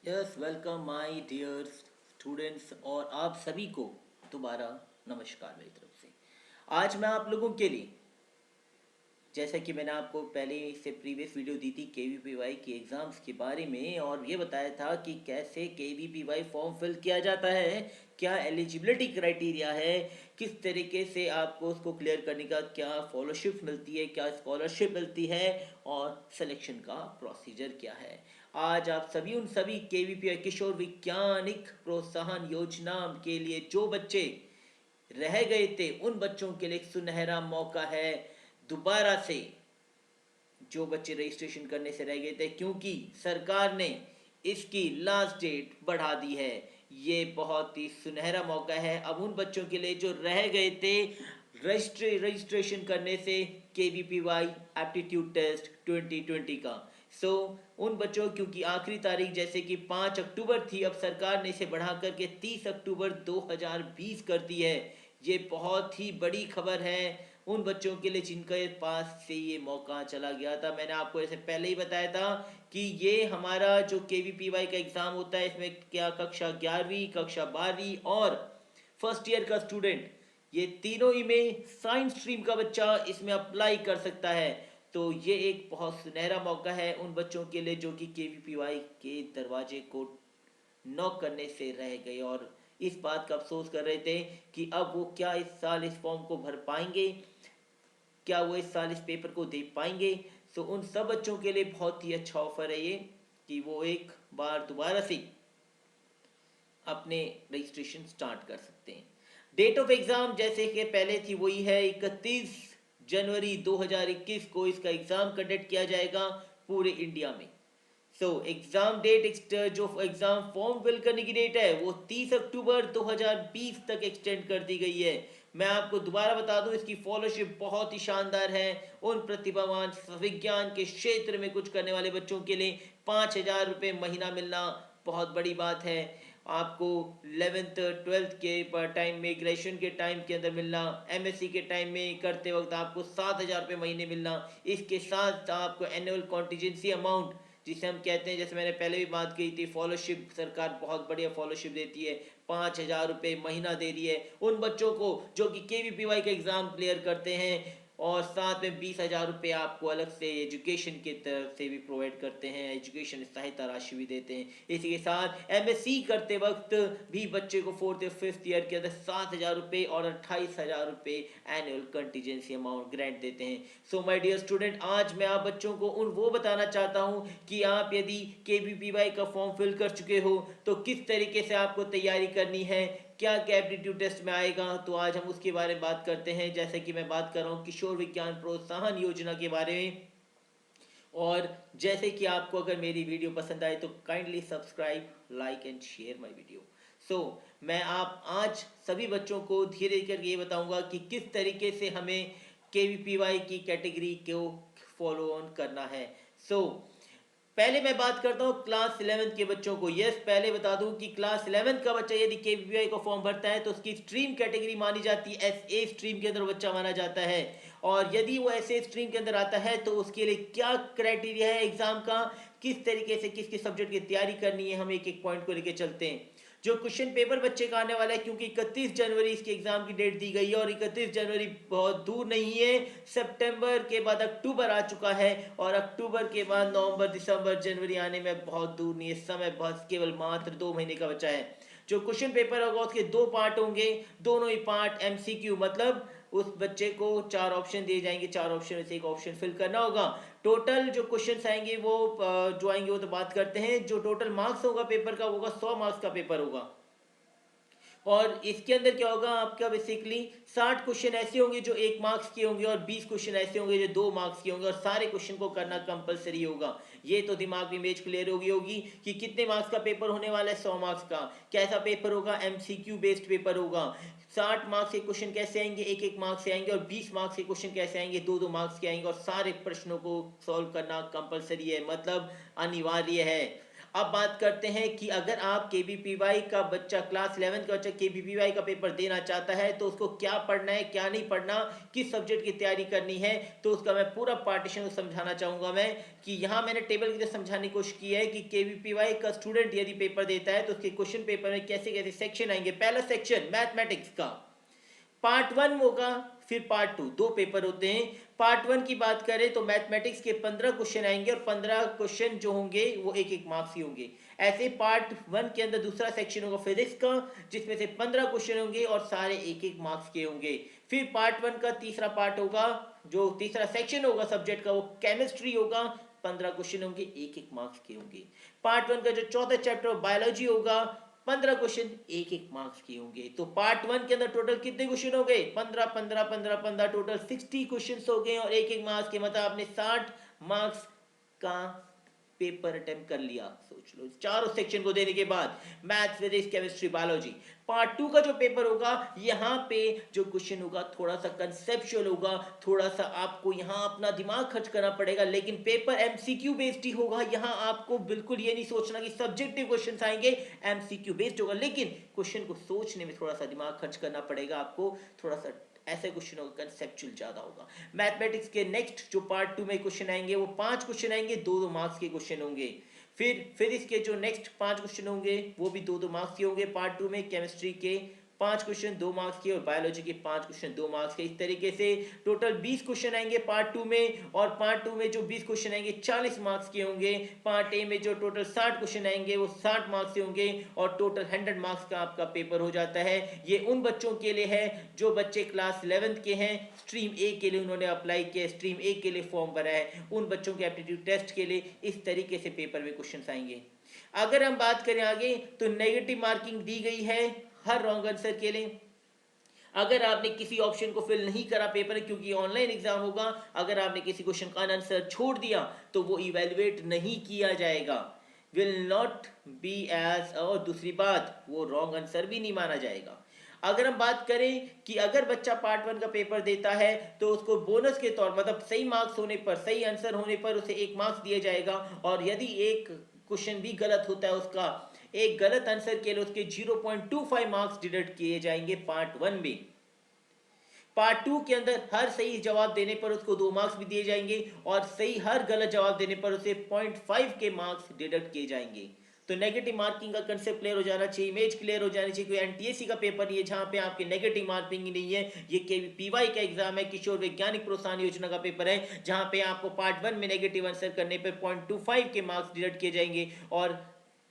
Yes welcome my dear students और आप सभी को दोबारा नमस्कार मेरी तरफ से। आज मैं आप लोगों के लिए, जैसा कि मैंने आपको पहले से प्रीवियस वीडियो दी थी केवीपीवाई के एग्ज़ाम्स के बारे में, और ये बताया था कि कैसे केवीपीवाई फॉर्म फिल किया जाता है, क्या एलिजिबिलिटी क्राइटेरिया है, किस तरीके से आपको उसको क्लियर करने का क्या फॉलोशिप मिलती है, क्या स्कॉलरशिप मिलती है, और सिलेक्शन का प्रोसीजर क्या है। आज आप सभी उन सभी केवीपीवाई किशोर वैज्ञानिक प्रोत्साहन योजना के लिए जो बच्चे रह गए थे उन बच्चों के लिए एक सुनहरा मौका है दोबारा से, जो बच्चे रजिस्ट्रेशन करने से रह गए थे, क्योंकि सरकार ने इसकी लास्ट डेट बढ़ा दी है। ये बहुत ही सुनहरा मौका है अब उन बच्चों के लिए जो रह गए थे रजिस्ट्रेशन करने से केवीपीवाई एप्टीट्यूड टेस्ट 2020 का। उन बच्चों, क्योंकि आखिरी तारीख जैसे कि 5 अक्टूबर थी, अब सरकार ने इसे बढ़ा करके 30 अक्टूबर 2020 कर दी है। ये बहुत ही बड़ी खबर है उन बच्चों के लिए जिनके पास से ये मौका चला गया था। मैंने आपको ऐसे पहले ही बताया था कि ये हमारा जो केवीपीवाई का एग्ज़ाम होता है, इसमें क्या कक्षा 11वीं, कक्षा 12वीं और फर्स्ट ईयर का स्टूडेंट, ये तीनों ही में साइंस स्ट्रीम का बच्चा इसमें अप्लाई कर सकता है। तो ये एक बहुत सुनहरा मौका है उन बच्चों के लिए जो कि केवीपीवाई के दरवाजे को नॉक करने से रह गए और इस बात का अफसोस कर रहे थे कि अब वो क्या इस साल इस फॉर्म को भर पाएंगे, क्या वो इस साल इस पेपर को दे पाएंगे। उन सब बच्चों के लिए बहुत ही अच्छा ऑफर है ये, कि वो एक बार दोबारा से अपने रजिस्ट्रेशन स्टार्ट कर सकते हैं। डेट ऑफ एग्ज़ाम जैसे कि पहले थी वही है, 31 जनवरी 2021 को इसका एग्ज़ाम कंडक्ट किया जाएगा पूरे इंडिया में। एग्ज़ाम डेट, जो एग्ज़ाम फॉर्म फिल करने की डेट है वो 30 अक्टूबर 2020 तक एक्सटेंड कर दी गई है। मैं आपको दोबारा बता दूं, इसकी फॉलोशिप बहुत ही शानदार है। उन प्रतिभावान विज्ञान के क्षेत्र में कुछ करने वाले बच्चों के लिए 5,000 रुपये महीना मिलना बहुत बड़ी बात है। आपको 11th 12th के टाइम में, ग्रेजुएशन के टाइम के अंदर मिलना, एमएससी के टाइम में करते वक्त आपको 7,000 रुपये महीने मिलना। इसके साथ आपको एनुअल कॉन्टीजेंसी अमाउंट, जिसे हम कहते हैं, जैसे मैंने पहले भी बात की थी, फॉलोशिप, सरकार बहुत बढ़िया फॉलोशिप देती है, 5,000 रुपये महीना दे रही है उन बच्चों को जो कि केवीपीवाई का एग्ज़ाम क्लियर करते हैं। और साथ में 20,000 रुपये आपको अलग से एजुकेशन की तरफ से भी प्रोवाइड करते हैं, एजुकेशन सहायता राशि भी देते हैं। इसी के साथ एमएससी करते वक्त भी बच्चे को 4th या 5th ईयर के अंदर 7,000 रुपये और 28,000 रुपये एनुअल कंटीजेंसी अमाउंट ग्रांट देते हैं। माय डियर स्टूडेंट, आज मैं आप बच्चों को वो बताना चाहता हूं कि आप यदि केवीपीवाई का फॉर्म फिल कर चुके हो तो किस तरीके से आपको तैयारी करनी है, क्या क्या एप्टीट्यूड टेस्ट में आएगा। तो आज हम उसके बारे में बात करते हैं, जैसे कि मैं बात कर रहा हूँ किशोर विज्ञान प्रोत्साहन योजना के बारे में। और जैसे कि आपको अगर मेरी वीडियो पसंद आए तो kindly subscribe, like and share my video. मैं आप आज सभी बच्चों को धीरे करके ये बताऊंगा कि किस तरीके से हमें केवीपीवाई की कैटेगरी को फॉलो ऑन करना है। सो पहले मैं बात करता हूँ क्लास 11th के बच्चों को। यस, पहले बता दूं कि क्लास 11th का बच्चा यदि केवीपीवाई को फॉर्म भरता है तो उसकी स्ट्रीम कैटेगरी मानी जाती है, एसए स्ट्रीम के अंदर बच्चा माना जाता है। और यदि वो एसए स्ट्रीम के अंदर आता है तो उसके लिए क्या क्राइटेरिया है एग्जाम का, किस तरीके से किस किस सब्जेक्ट की तैयारी करनी है, हम एक एक पॉइंट को लेकर चलते हैं। जो क्वेश्चन पेपर बच्चे का आने वाला है, क्योंकि 31 जनवरी इसके एग्जाम की डेट दी गई है और 31 जनवरी बहुत दूर नहीं है, सितंबर के बाद अक्टूबर आ चुका है और अक्टूबर के बाद नवंबर, दिसंबर, जनवरी आने में बहुत दूर नहीं है, समय बहुत केवल मात्र 2 महीने का बचा है। जो क्वेश्चन पेपर होगा उसके 2 पार्ट होंगे, दोनों ही पार्ट एमसीक्यू, मतलब उस बच्चे को 4 ऑप्शन दिए जाएंगे, 4 ऑप्शन में से एक ऑप्शन फिल करना होगा। टोटल जो क्वेश्चंस आएंगे वो जो आएंगे वो तो बात करते हैं, जो टोटल मार्क्स होगा पेपर का वो होगा 100 मार्क्स का पेपर होगा। और इसके अंदर क्या होगा, आपका बेसिकली 60 क्वेश्चन ऐसे होंगे जो 1 मार्क्स के होंगे और 20 क्वेश्चन ऐसे होंगे जो 2 मार्क्स के होंगे, और सारे क्वेश्चन को करना कंपलसरी होगा। ये तो दिमाग में इमेज क्लियर होगी कि कितने मार्क्स का पेपर होने वाला है, 100 मार्क्स का। कैसा पेपर होगा, एमसीक्यू बेस्ड पेपर होगा। 60 मार्क्स के क्वेश्चन कैसे आएंगे, 1 1 मार्क्स से आएंगे, और 20 मार्क्स के क्वेश्चन कैसे आएंगे, 2 2 मार्क्स के आएंगे, और सारे प्रश्नों को सॉल्व करना कंपलसरी है, मतलब अनिवार्य है। अब बात करते हैं कि अगर आप केवीपीवाई का बच्चा, क्लास 11 का बच्चा केवीपीवाई का पेपर देना चाहता है तो उसको क्या पढ़ना है, क्या नहीं पढ़ना, किस सब्जेक्ट की तैयारी करनी है, तो उसका मैं पूरा पार्टीशन समझाना चाहूंगा मैं। कि यहाँ मैंने टेबल की तरह समझाने की कोशिश की है कि केवीपीवाई का स्टूडेंट यदि पेपर देता है तो उसके क्वेश्चन पेपर में कैसे कैसे सेक्शन आएंगे। पहला सेक्शन मैथमेटिक्स का पार्ट 1 होगा, फिर पार्ट 2, दो पेपर होते हैं। पार्ट 1 की बात करें तो मैथमेटिक्स के 15 क्वेश्चन आएंगे और 15 क्वेश्चन जो होंगे वो एक एक मार्क्स ही होंगे। ऐसे पार्ट 1 के अंदर दूसरा सेक्शन होगा फिजिक्स का, जिसमें से 15 क्वेश्चन होंगे और सारे एक एक मार्क्स के होंगे। फिर पार्ट 1 का तीसरा पार्ट होगा, जो तीसरा सेक्शन होगा सब्जेक्ट का, वो केमिस्ट्री होगा, 15 क्वेश्चन होंगे, एक एक मार्क्स के होंगे। पार्ट 1 का जो चौथा चैप्टर बायोलॉजी होगा, 15 क्वेश्चन एक एक मार्क्स के होंगे। तो पार्ट 1 के अंदर टोटल कितने क्वेश्चन हो गए? 15 15 15 15, टोटल 60 क्वेश्चन हो गए और एक एक मार्क्स के, मतलब आपने 60 मार्क्स का पेपर अटेम्प्ट कर लिया। सोच लो, चारों सेक्शन को देने के बाद maths, physics, chemistry, biology. Part 2 का जो पेपर होगा, यहाँ पे जो क्वेश्चन होगा थोड़ा सा कंसेप्चुअल होगा, थोड़ा सा आपको यहाँ अपना दिमाग खर्च करना पड़ेगा, लेकिन पेपर एमसीक्यू बेस्ड ही होगा। यहाँ आपको बिल्कुल ये नहीं सोचना कि सब्जेक्टिव क्वेश्चन आएंगे, एमसीक्यू बेस्ड होगा, लेकिन क्वेश्चन को सोचने में थोड़ा सा दिमाग खर्च करना पड़ेगा आपको, थोड़ा सा ऐसे क्वेश्चन होगा, कंसेप्चुअल ज्यादा होगा। मैथमेटिक्स के नेक्स्ट जो पार्ट 2 में क्वेश्चन आएंगे वो 5 क्वेश्चन आएंगे, 2 मार्क्स के क्वेश्चन होंगे। फिर इसके जो नेक्स्ट 5 क्वेश्चन होंगे वो भी 2 मार्क्स के होंगे पार्ट 2 में। केमिस्ट्री के 5 क्वेश्चन 2 मार्क्स के और बायोलॉजी के 5 क्वेश्चन 2 मार्क्स के। इस तरीके से टोटल 20 क्वेश्चन आएंगे पार्ट 2 में, और पार्ट 2 में जो 20 क्वेश्चन आएंगे 40 मार्क्स के होंगे। पार्ट ए में जो टोटल 60 क्वेश्चन आएंगे वो 60 मार्क्स के होंगे, और टोटल 100 मार्क्स का आपका पेपर हो जाता है। ये उन बच्चों के लिए है जो बच्चे क्लास 11 के हैं, स्ट्रीम ए के लिए उन्होंने अप्लाई किया, स्ट्रीम ए के लिए फॉर्म भरा है, उन बच्चों के एप्टीट्यूड टेस्ट के लिए इस तरीके से पेपर में क्वेश्चन आएंगे। अगर हम बात करें आगे तो नेगेटिव मार्किंग दी गई है हर रॉन्ग आंसर के लिए। अगर आपने किसी ऑप्शन को फिल नहीं करा पेपर, क्योंकि ऑनलाइन एग्जाम होगा, अगर आपने किसी क्वेश्चन का आंसर छोड़ दिया तो वो इवेलुएट नहीं किया जाएगा, विल नॉट बी एज, और दूसरी बात वो रॉन्ग आंसर भी नहीं माना जाएगा। अगर हम बात करें कि अगर बच्चा पार्ट 1 का पेपर देता है तो उसको बोनस के तौर, मतलब सही मार्क्स होने पर, सही आंसर होने पर उसे 1 मार्क्स दिया जाएगा, और यदि एक क्वेश्चन भी गलत होता है, उसका एक गलत आंसर के लिए उसके 0.25 मार्क्स डिडक्ट किए जाएंगे पार्ट 1 में। पार्ट 2 के अंदर हर सही जवाब देने पर उसको 2 मार्क्स भी दिए जाएंगे, और सही हर गलत जवाब देने पर उसे 0.5 के मार्क्स डिडक्ट किए जाएंगे। तो नेगेटिव मार्किंग का कंसेप्ट क्लियर हो जाना चाहिए, इमेज क्लियर हो जानी चाहिए। कोई एनटीएससी का पेपर नहीं है जहां पे आपके नेगेटिव मार्किंग ही नहीं है, ये केवीपीवाई का एग्जाम है, किशोर वैज्ञानिक प्रोत्साहन योजना का पेपर है, जहां पे आपको पार्ट 1 में नेगेटिव आंसर करने पर 0.25 के मार्क्स डिडक्ट किए जाएंगे, और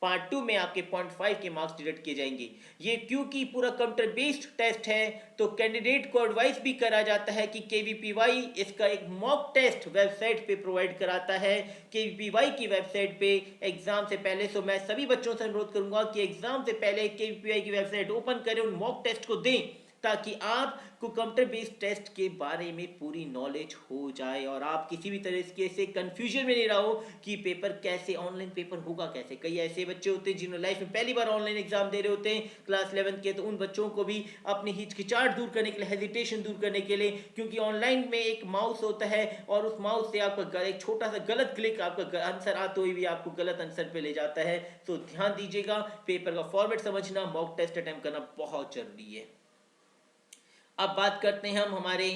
पार्ट 2 में आपके 0.5 के मार्क्स डिडक्ट किए जाएंगे। ये क्योंकि पूरा कंप्यूटर बेस्ड टेस्ट है, तो कैंडिडेट को एडवाइस भी करा जाता है कि केवीपीवाई इसका एक मॉक टेस्ट वेबसाइट पे प्रोवाइड कराता है। केवीपीवाई की वेबसाइट पे एग्जाम से पहले, तो मैं सभी बच्चों से अनुरोध करूंगा कि एग्जाम से पहले केवीपीवाई की वेबसाइट ओपन करें, उन मॉक टेस्ट को दें, ताकि आपको कंप्यूटर बेस्ड टेस्ट के बारे में पूरी नॉलेज हो जाए और आप किसी भी तरह से कंफ्यूजन में नहीं रहो कि पेपर कैसे, ऑनलाइन पेपर होगा कैसे। कई ऐसे बच्चे होते हैं जिन्होंने लाइफ में पहली बार ऑनलाइन एग्जाम दे रहे होते हैं क्लास 11 के, तो उन बच्चों को भी अपनी हिचकिचाहट दूर करने के लिए, हेजिटेशन दूर करने के लिए, क्योंकि ऑनलाइन में एक माउस होता है और उस माउस से आपका एक छोटा सा गलत क्लिक आपका आंसर आते हुए भी आपको गलत आंसर पे ले जाता है। तो ध्यान दीजिएगा, पेपर का फॉर्मेट समझना, मॉक टेस्ट अटेम्प्ट करना बहुत जरूरी है। अब बात करते हैं हम हमारे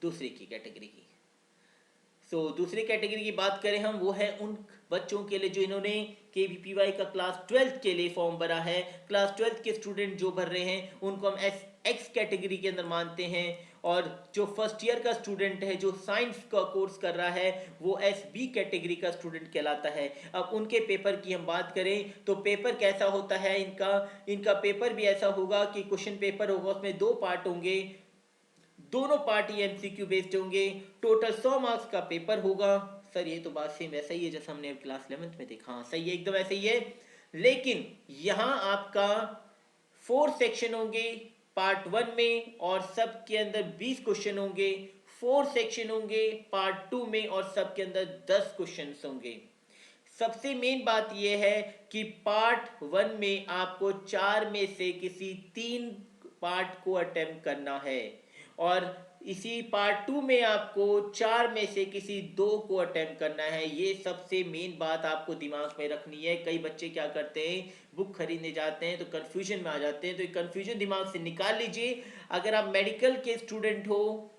दूसरे की कैटेगरी की। दूसरी कैटेगरी की बात करें हम, वो है उन बच्चों के लिए जो इन्होंने केवीपीवाई का क्लास 12 के लिए फॉर्म भरा है। क्लास 12 के स्टूडेंट जो भर रहे हैं उनको हम एक्स कैटेगरी के अंदर मानते हैं, और जो फर्स्ट ईयर का स्टूडेंट है जो साइंस का कोर्स कर रहा है वो एस बी कैटेगरी का स्टूडेंट कहलाता है। अब उनके पेपर की हम बात करें तो पेपर कैसा होता है इनका पेपर भी ऐसा होगा कि क्वेश्चन पेपर होगा, उसमें 2 पार्ट होंगे, दोनों पार्ट ये एमसीक्यू बेस्ड होंगे, टोटल 100 मार्क्स का पेपर होगा। सर ये तो बात सेम वैसा ही है जैसा हमने क्लास 11 में देखा। हाँ सही है, एकदम ऐसे ही है, लेकिन यहां आपका 4 सेक्शन होंगे पार्ट 1 में, और सब के अंदर 20 क्वेश्चन होंगे। 4 सेक्शन होंगे पार्ट 2 में और सब के अंदर 10 क्वेश्चन होंगे। सबसे मेन बात यह है कि पार्ट 1 में आपको 4 में से किसी 3 पार्ट को अटेम्प्ट करना है, और इसी पार्ट 2 में आपको 4 में से किसी 2 को अटेम्प्ट करना है। ये सबसे मेन बात आपको दिमाग में रखनी है। कई बच्चे क्या करते हैं, बुक खरीदने जाते हैं तो कन्फ्यूजन में आ जाते हैं, तो ये कन्फ्यूजन दिमाग से निकाल लीजिए। अगर आप मेडिकल के स्टूडेंट हो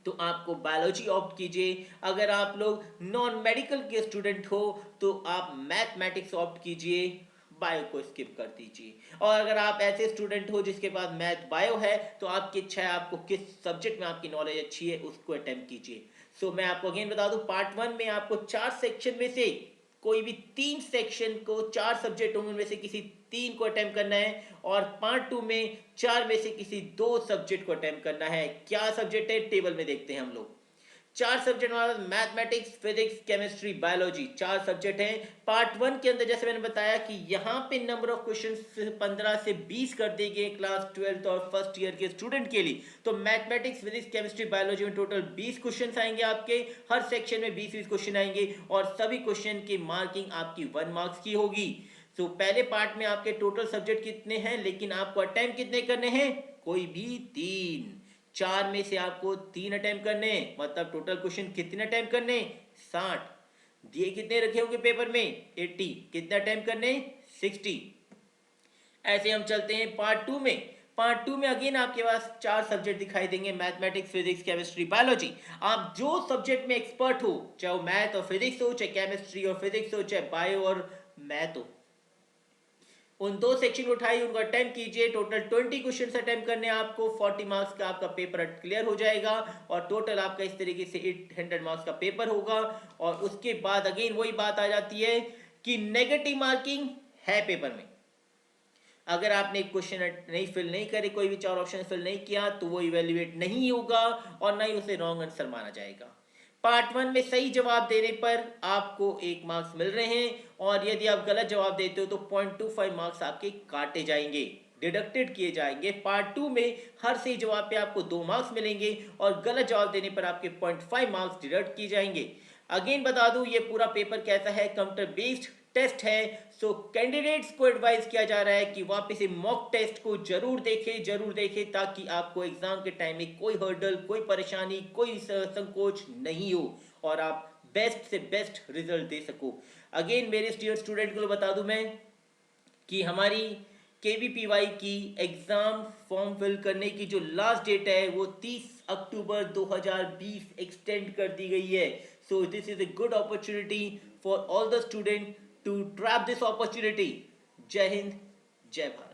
तो आपको बायोलॉजी ऑप्ट कीजिए, अगर आप लोग नॉन मेडिकल के स्टूडेंट हो तो आप मैथमेटिक्स ऑप्ट कीजिए, बायो को स्किप कर दीजिए। और अगर आप ऐसे स्टूडेंट हो जिसके पास मैथ बायो है तो आपकी इच्छा है आपको किस सब्जेक्ट में आपकी नॉलेज अच्छी है उसको अटेम्प्ट कीजिए। सो मैं आपको अगेन बता दूं, पार्ट 1 में आपको 4 सेक्शन में से कोई भी 3 सेक्शन को, 4 सब्जेक्ट होंगे उनमें से किसी 3 को अटेम्प्ट करना है, और पार्ट 2 में 4 में से किसी 2 सब्जेक्ट को अटेम्प्ट करना है। क्या सब्जेक्ट है टेबल में देखते हैं हम लोग। 4 सब्जेक्ट हमारे mathematics, physics, chemistry, biology, 4 subject हैं। पार्ट 1 के अंदर जैसे मैंने बताया कि यहाँ पे नंबर ऑफ क्वेश्चन 15 से 20 कर दिए गए क्लास 12th और फर्स्ट ईयर के स्टूडेंट के लिए। तो मैथमेटिक्स, फिजिक्स, केमिस्ट्री, बायोलॉजी में टोटल 20 क्वेश्चन आएंगे आपके, हर सेक्शन में 20-20 क्वेश्चन आएंगे, और सभी क्वेश्चन की मार्किंग आपकी 1 मार्क्स की होगी। तो पहले पार्ट में आपके टोटल सब्जेक्ट कितने हैं, लेकिन आपको अटेम्प्ट कितने करने हैं, कोई भी 3। 4 में से आपको 3 अटेम्प्ट करने, मतलब टोटल क्वेश्चन कितने अटेम्प्ट करने, 60। दिए कितने रखे होंगे पेपर में, 80। कितने अटेम्प्ट करने, 60। ऐसे हम चलते हैं पार्ट 2 में। पार्ट 2 में अगेन आपके पास 4 सब्जेक्ट दिखाई देंगे, मैथमेटिक्स, फिजिक्स, केमिस्ट्री, बायोलॉजी। आप जो सब्जेक्ट में एक्सपर्ट हो, चाहे वो मैथ और फिजिक्स हो, चाहे केमिस्ट्री और फिजिक्स हो, चाहे बायो और मैथ हो, उन 2 सेक्शन को उठाइए, उनको अटेम्प्ट कीजिए। टोटल 20 क्वेश्चन अटेम्प्ट करने हैं आपको, 40 मार्क्स का आपका पेपर क्लियर हो जाएगा, और टोटल आपका इस तरीके से 800 मार्क्स का पेपर होगा। और उसके बाद अगेन वही बात आ जाती है कि नेगेटिव मार्किंग है पेपर में। अगर आपने क्वेश्चन नहीं फिल नहीं करे, कोई भी 4 ऑप्शन फिल नहीं किया, तो वो इवेल्युएट नहीं होगा और ना ही उसे रॉन्ग आंसर माना जाएगा। पार्ट 1 में सही जवाब देने पर आपको 1 मार्क्स मिल रहे हैं, और यदि आप गलत जवाब देते हो तो 0.25 मार्क्स आपके काटे जाएंगे, डिडक्टेड किए जाएंगे। पार्ट 2 में हर सही जवाब पे आपको 2 मार्क्स मिलेंगे, और गलत जवाब देने पर आपके 0.5 मार्क्स डिडक्ट किए जाएंगे। अगेन बता दूं, ये पूरा पेपर कैसा है, कंप्यूटर बेस्ड टेस्ट है। सो कैंडिडेट्स को एडवाइस किया जा रहा है कि वापस मॉक टेस्ट को जरूर देखें, ताकि आपको एग्जाम के टाइम में कोई हर्डल, कोई परेशानी, कोई संकोच नहीं हो, और आप बेस्ट से बेस्ट रिजल्ट दे सको। अगेन मेरे स्टूडेंट को बता दूं मैं कि हमारी KVPY की एग्जाम फॉर्म फिल करने की जो लास्ट डेट है वो 30 अक्टूबर 2020 एक्सटेंड कर दी गई है। So this is a good opportunity for all the students to grab this opportunity. जय हिंद, जय भारत।